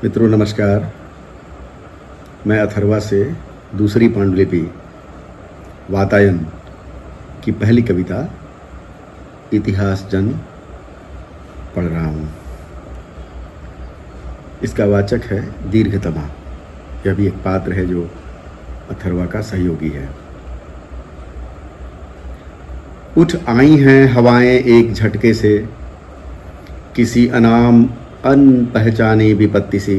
मित्रों नमस्कार। मैं अथर्वा से दूसरी पांडुलिपि वातायन की पहली कविता इतिहास जन पढ़ रहा हूँ। इसका वाचक है दीर्घतमा। यह भी एक पात्र है जो अथर्वा का सहयोगी है। उठ आई हैं हवाएं एक झटके से, किसी अनाम अनपहचानी विपत्ति सी,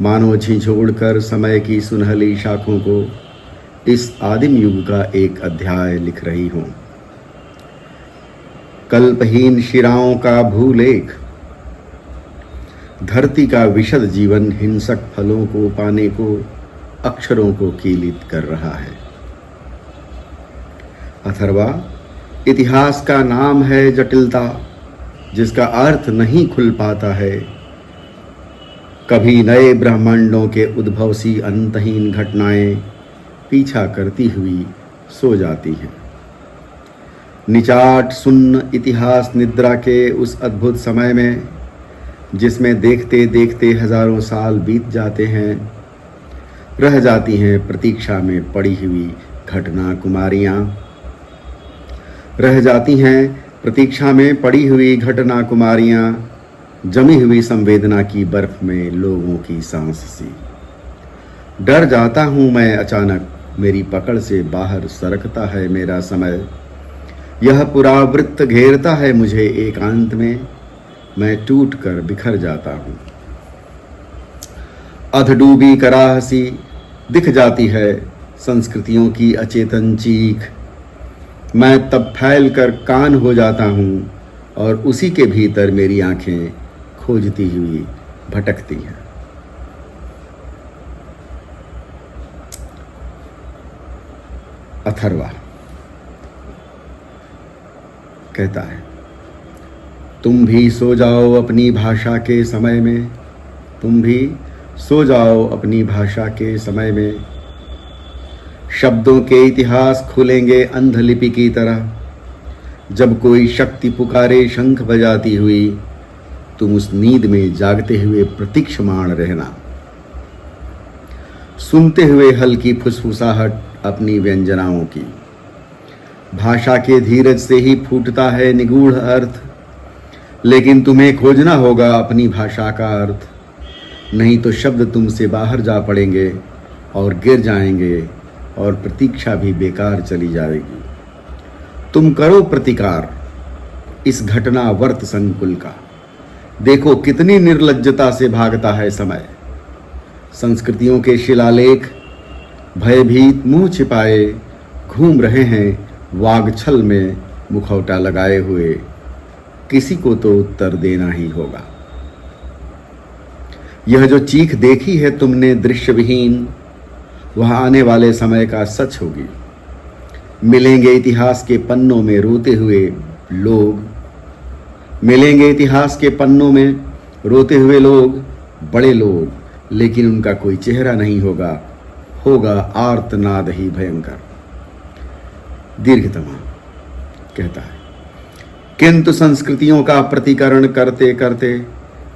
मानो झिझोड़ कर समय की सुनहली शाखों को इस आदिम युग का एक अध्याय लिख रही हूँ। कल्पहीन शिराओं का भूलेख, धरती का विशद जीवन हिंसक फलों को पाने को अक्षरों को कीलित कर रहा है। अथर्वा, इतिहास का नाम है जटिलता, जिसका अर्थ नहीं खुल पाता है। कभी नए ब्रह्मांडों के उद्भव सी अंतहीन घटनाएं पीछा करती हुई सो जाती हैं। निचाट सुन्न इतिहास निद्रा के उस अद्भुत समय में, जिसमें देखते देखते हजारों साल बीत जाते हैं, रह जाती हैं प्रतीक्षा में पड़ी हुई घटना कुमारियाँ। रह जाती हैं प्रतीक्षा में पड़ी हुई घटना कुमारियाँ, जमी हुई संवेदना की बर्फ में लोगों की सांस सी। डर जाता हूँ मैं अचानक, मेरी पकड़ से बाहर सरकता है मेरा समय। यह पूरा वृत्त घेरता है मुझे एकांत में, मैं टूट कर बिखर जाता हूँ। अधडूबी कराह सी दिख जाती है संस्कृतियों की अचेतन चीख। मैं तब फैल कर कान हो जाता हूँ और उसी के भीतर मेरी आंखें खोजती हुई भटकती हैं। अथर्वा कहता है, तुम भी सो जाओ अपनी भाषा के समय में, तुम भी सो जाओ अपनी भाषा के समय में। शब्दों के इतिहास खुलेंगे अंधलिपि की तरह। जब कोई शक्ति पुकारे शंख बजाती हुई, तुम उस नींद में जागते हुए प्रतीक्षमाण रहना, सुनते हुए हल्की फुसफुसाहट अपनी व्यंजनाओं की। भाषा के धीरज से ही फूटता है निगूढ़ अर्थ, लेकिन तुम्हें खोजना होगा अपनी भाषा का अर्थ, नहीं तो शब्द तुमसे बाहर जा पड़ेंगे और गिर जाएंगे और प्रतीक्षा भी बेकार चली जाएगी। तुम करो प्रतिकार इस घटना वर्त संकुल का। देखो कितनी निर्लज्जता से भागता है समय। संस्कृतियों के शिलालेख भयभीत मुंह छिपाए घूम रहे हैं वागछल में मुखौटा लगाए हुए। किसी को तो उत्तर देना ही होगा। यह जो चीख देखी है तुमने दृश्यविहीन, वह आने वाले समय का सच होगी। मिलेंगे इतिहास के पन्नों में रोते हुए लोग, मिलेंगे इतिहास के पन्नों में रोते हुए लोग, बड़े लोग, लेकिन उनका कोई चेहरा नहीं होगा, होगा आर्तनाद ही भयंकर। दीर्घतमा कहता है, किंतु संस्कृतियों का प्रतिकरण करते करते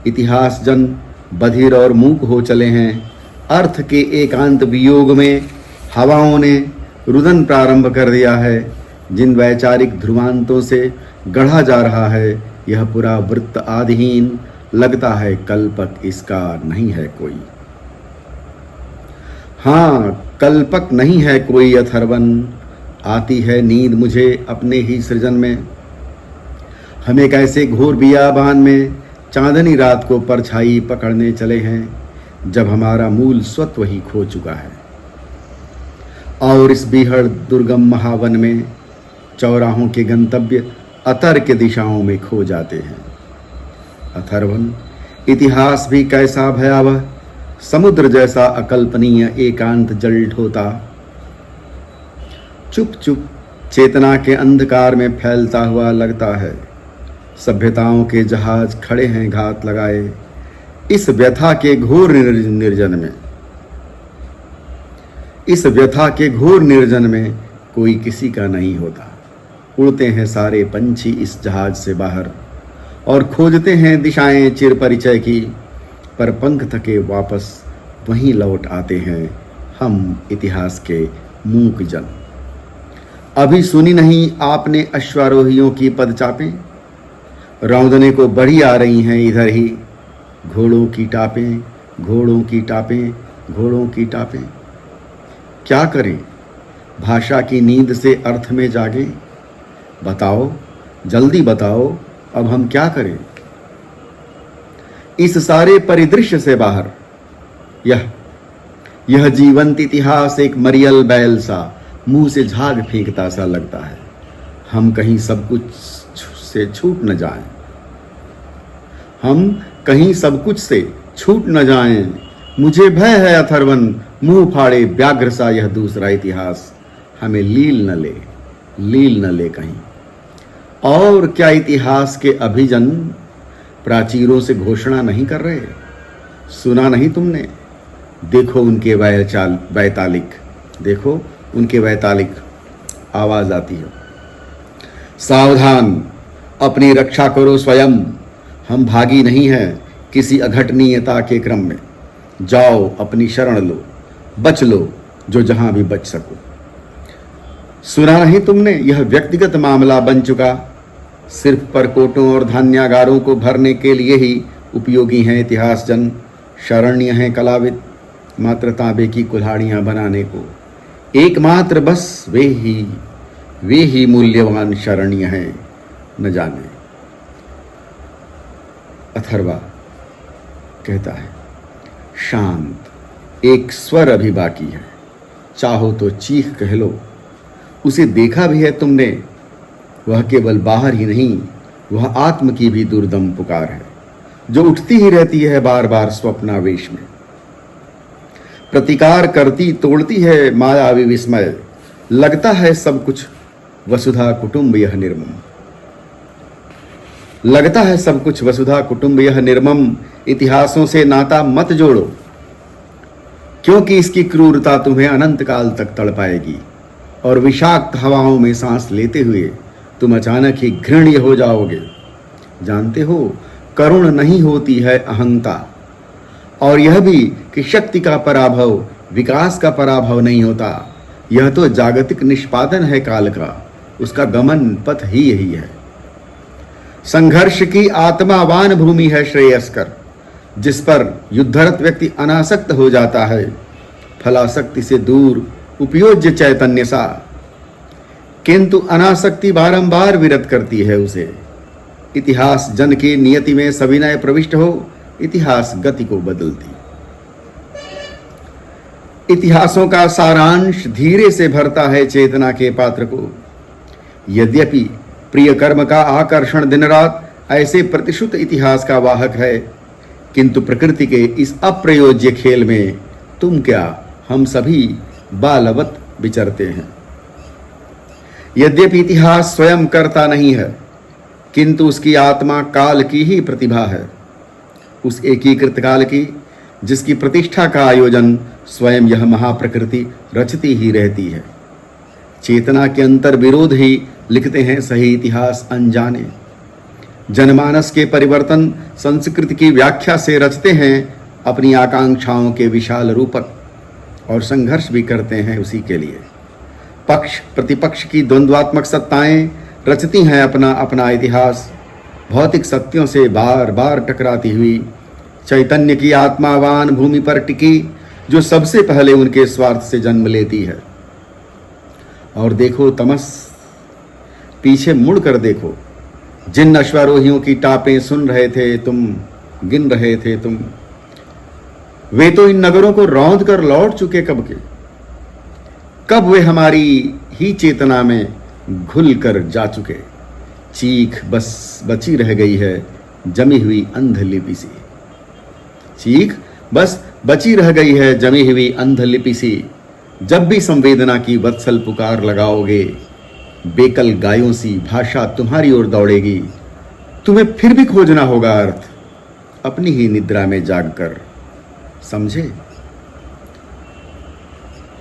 इतिहास जन बधिर और मूक हो चले हैं। अर्थ के एकांत वियोग में हवाओं ने रुदन प्रारंभ कर दिया है। जिन वैचारिक ध्रुवांतों से गढ़ा जा रहा है यह पूरा वृत्त आदिहीन, लगता है कल्पक इसका नहीं है कोई। हाँ, कल्पक नहीं है कोई अथर्वन। आती है नींद मुझे अपने ही सृजन में। हम एक ऐसे घोर बियाबान में चांदनी रात को परछाई पकड़ने चले हैं, जब हमारा मूल स्वत्व ही खो चुका है। और इस बीहड़ दुर्गम महावन में चौराहों के गंतव्य अतर्क दिशाओं में खो जाते हैं। अथर्वन, इतिहास भी कैसा भयावह, समुद्र जैसा अकल्पनीय एकांत जल ढोता, चुप चुप चेतना के अंधकार में फैलता हुआ लगता है। सभ्यताओं के जहाज खड़े हैं घात लगाए इस व्यथा के घोर निर्जन में। इस व्यथा के घोर निर्जन में कोई किसी का नहीं होता। उड़ते हैं सारे पंछी इस जहाज से बाहर और खोजते हैं दिशाएं चिर परिचय की। पर पंख थके वापस वहीं लौट आते हैं हम इतिहास के मूक जन। अभी सुनी नहीं आपने अश्वारोहियों की पदचापें, रौंदने को बढ़ी आ रही हैं इधर ही, घोड़ों की टापें, घोड़ों की टापें, घोड़ों की टापें। क्या करें भाषा की नींद से अर्थ में जागे, बताओ जल्दी बताओ अब हम क्या करें। इस सारे परिदृश्य से बाहर यह जीवंत इतिहास एक मरियल बैल सा मुंह से झाग फेंकता सा लगता है। हम कहीं सब कुछ से छूट न जाएं, हम कहीं सब कुछ से छूट न जाएं। मुझे भय है अथर्वन मुंह फाड़े व्याघ्र सा यह दूसरा इतिहास हमें लील न ले कहीं। और क्या इतिहास के अभिजन प्राचीरों से घोषणा नहीं कर रहे? सुना नहीं तुमने? देखो उनके वैतालिक, देखो उनके वैतालिक। आवाज आती है, सावधान अपनी रक्षा करो स्वयं, हम भागी नहीं हैं किसी अघटनीयता के क्रम में। जाओ अपनी शरण लो, बच लो जो जहां भी बच सको। सुना नहीं तुमने? यह व्यक्तिगत मामला बन चुका, सिर्फ परकोटों और धान्यागारों को भरने के लिए ही उपयोगी हैं इतिहास जन, शरण्य हैं कलाविद, मात्र तांबे की कुल्हाड़ियां बनाने को एकमात्र बस वे ही मूल्यवान शरण्य हैं न जाने। अथर्वा कहता है, शांत एक स्वर अभी बाकी है, चाहो तो चीख कह लो। उसे देखा भी है तुमने, वह केवल बाहर ही नहीं, वह आत्म की भी दुर्दम पुकार है जो उठती ही रहती है बार बार स्वप्नावेश में। प्रतिकार करती तोड़ती है मायावी विस्मय, लगता है सब कुछ वसुधा कुटुंब यह निर्मम, लगता है सब कुछ वसुधा कुटुंब यह निर्मम। इतिहासों से नाता मत जोड़ो, क्योंकि इसकी क्रूरता तुम्हें अनंत काल तक तड़पाएगी और विषाक्त हवाओं में सांस लेते हुए तुम अचानक ही घृण्य हो जाओगे। जानते हो, करुण नहीं होती है अहंता, और यह भी कि शक्ति का पराभव विकास का पराभव नहीं होता। यह तो जागतिक निष्पादन है काल का, उसका गमन पथ ही यही है। संघर्ष की आत्मावान भूमि है श्रेयस्कर, जिस पर युद्धरत व्यक्ति अनासक्त हो जाता है, फलासक्ति से दूर उपयोज्य चैतन्य सा। किंतु अनासक्ति बारंबार विरत करती है उसे। इतिहास जन की नियति में सविनय प्रविष्ट हो, इतिहास गति को बदलती। इतिहासों का सारांश धीरे से भरता है चेतना के पात्र को। यद्यपि प्रिय कर्म का आकर्षण दिन रात ऐसे प्रतिशुद्ध इतिहास का वाहक है, किंतु प्रकृति के इस अप्रयोज्य खेल में तुम क्या हम सभी बालवत विचरते हैं। यद्यपि इतिहास स्वयं करता नहीं है, किंतु उसकी आत्मा काल की ही प्रतिभा है, उस एकीकृत काल की जिसकी प्रतिष्ठा का आयोजन स्वयं यह महाप्रकृति रचती ही रहती है। चेतना के अंतर विरोध ही लिखते हैं सही इतिहास अनजाने। जनमानस के परिवर्तन संस्कृति की व्याख्या से रचते हैं अपनी आकांक्षाओं के विशाल रूपक, और संघर्ष भी करते हैं उसी के लिए। पक्ष प्रतिपक्ष की द्वंद्वात्मक सत्ताएं रचती हैं अपना अपना इतिहास, भौतिक सत्यों से बार बार टकराती हुई चैतन्य की आत्मावान भूमि पर टिकी, जो सबसे पहले उनके स्वार्थ से जन्म लेती है। और देखो तमस, पीछे मुड़ कर देखो, जिन अश्वारोहियों की टापें सुन रहे थे तुम, गिन रहे थे तुम, वे तो इन नगरों को रौंद कर लौट चुके कब के। कब वे हमारी ही चेतना में घुल कर जा चुके। चीख बस बची रह गई है जमी हुई अंधलिपि सी, चीख बस बची रह गई है जमी हुई अंधलिपि सी। जब भी संवेदना की वत्सल पुकार लगाओगे, बेकल गायों सी भाषा तुम्हारी ओर दौड़ेगी। तुम्हें फिर भी खोजना होगा अर्थ अपनी ही निद्रा में जागकर, समझे।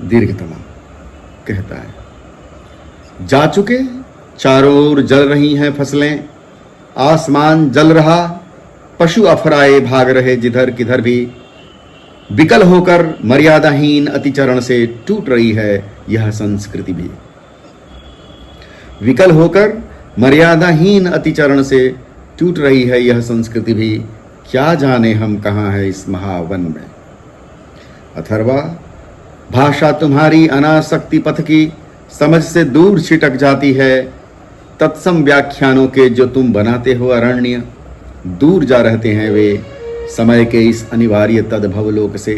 दीर्घतमा कहता है, जा चुके चारों ओर जल रही हैं फसलें, आसमान जल रहा, पशु अफराए भाग रहे जिधर किधर भी, विकल होकर मर्यादाहीन अतिचरण से टूट रही है यह संस्कृति भी। विकल होकर मर्यादाहीन अतिचरण से टूट रही है यह संस्कृति भी, क्या जाने हम कहाँ हैं इस महावन में। अथर्वा, भाषा तुम्हारी अनासक्ति पथ की समझ से दूर छिटक जाती है। तत्सम व्याख्यानों के जो तुम बनाते हो अरण्य, दूर जा रहते हैं वे समय के इस अनिवार्य तद्भवलोक से।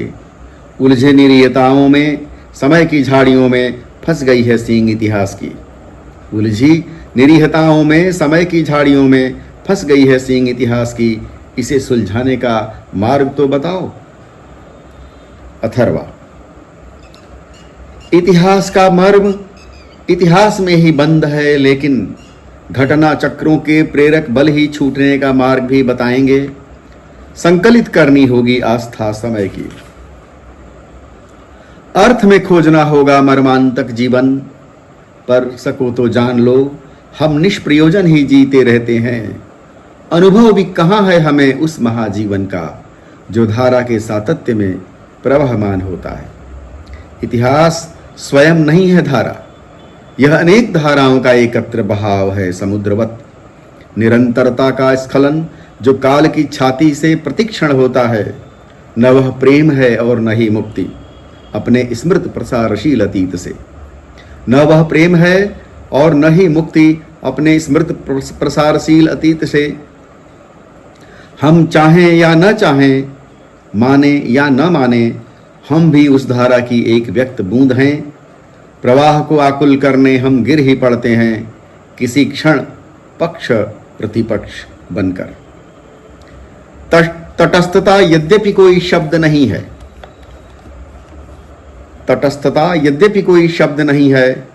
उलझे निरीयताओं में, समय की झाड़ियों में फंस गई है सींग इतिहास की। उलझी निरीहताओं में, समय की झाड़ियों में फंस गई है सींग इतिहास की। इसे सुलझाने का मार्ग तो बताओ। अथर्वा, इतिहास का मर्म इतिहास में ही बंद है, लेकिन घटना चक्रों के प्रेरक बल ही छूटने का मार्ग भी बताएंगे। संकलित करनी होगी आस्था समय की, अर्थ में खोजना होगा मर्मांतक जीवन। पर सको तो जान लो, हम निष्प्रयोजन ही जीते रहते हैं। अनुभव भी कहाँ है हमें उस महाजीवन का, जो धारा के सातत्य में प्रवहमान होता है। इतिहास स्वयं नहीं है धारा, यह अनेक धाराओं का एकत्र बहाव है। समुद्रवत निरंतरता का स्खलन जो काल की छाती से प्रतिक्षण होता है, न वह प्रेम है और न ही मुक्ति अपने स्मृत प्रसारशील अतीत से। न वह प्रेम है और न ही मुक्ति अपने स्मृत प्रसारशील अतीत से। हम चाहें या न चाहें, माने या न माने, हम भी उस धारा की एक व्यक्त बूंद हैं। प्रवाह को आकुल करने हम गिर ही पड़ते हैं, किसी क्षण पक्ष प्रतिपक्ष बनकर। तटस्थता यद्यपि कोई शब्द नहीं है, तटस्थता यद्यपि कोई शब्द नहीं है,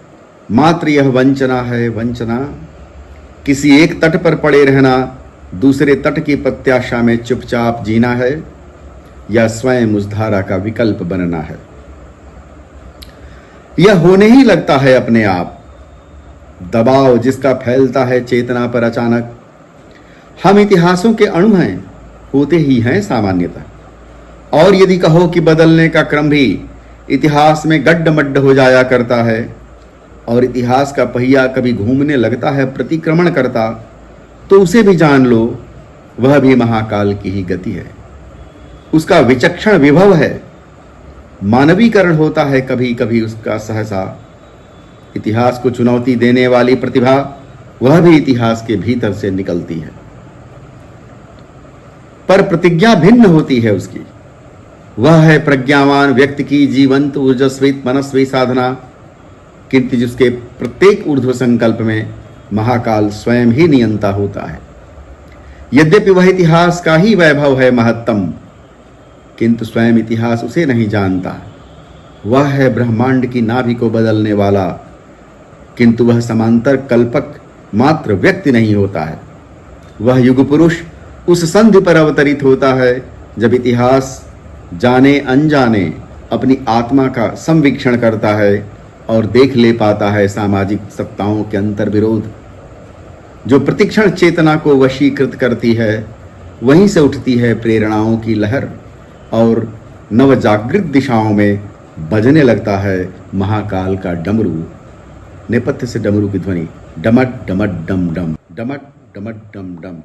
मात्र यह वंचना है वंचना। किसी एक तट पर पड़े रहना, दूसरे तट की प्रत्याशा में चुपचाप जीना है, या स्वयं उस धारा का विकल्प बनना है। यह होने ही लगता है अपने आप, दबाव जिसका फैलता है चेतना पर अचानक। हम इतिहासों के अणु हैं, होते ही हैं सामान्यतः। और यदि कहो कि बदलने का क्रम भी इतिहास में गड्ढमड्ढ हो जाया करता है, और इतिहास का पहिया कभी घूमने लगता है प्रतिक्रमण करता, तो उसे भी जान लो, वह भी महाकाल की ही गति है। उसका विचक्षण विभव है, मानवीकरण होता है कभी कभी उसका सहसा। इतिहास को चुनौती देने वाली प्रतिभा, वह भी इतिहास के भीतर से निकलती है, पर प्रतिज्ञा भिन्न होती है उसकी। वह है प्रज्ञावान व्यक्ति की जीवंत ऊर्जस्वित मनस्वी साधना, किंतु जिसके प्रत्येक ऊर्ध्व संकल्प में महाकाल स्वयं ही नियंता होता है। यद्यपि वह इतिहास का ही वैभव है महत्तम, किंतु स्वयं इतिहास उसे नहीं जानता। वह है ब्रह्मांड की नाभि को बदलने वाला, किंतु वह समांतर कल्पक मात्र व्यक्ति नहीं होता है। वह युग पुरुष उस संधि पर अवतरित होता है जब इतिहास जाने अनजाने अपनी आत्मा का संवीक्षण करता है और देख ले पाता है सामाजिक सत्ताओं के अंतर विरोध। जो प्रतिक्षण चेतना को वशीकृत करती है, वहीं से उठती है प्रेरणाओं की लहर, और नवजागृत दिशाओं में बजने लगता है महाकाल का डमरू। नेपथ्य से डमरू की ध्वनि, डमट डमट डम डम, डमट डमट डम डम,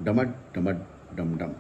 डमट डमट डम डम।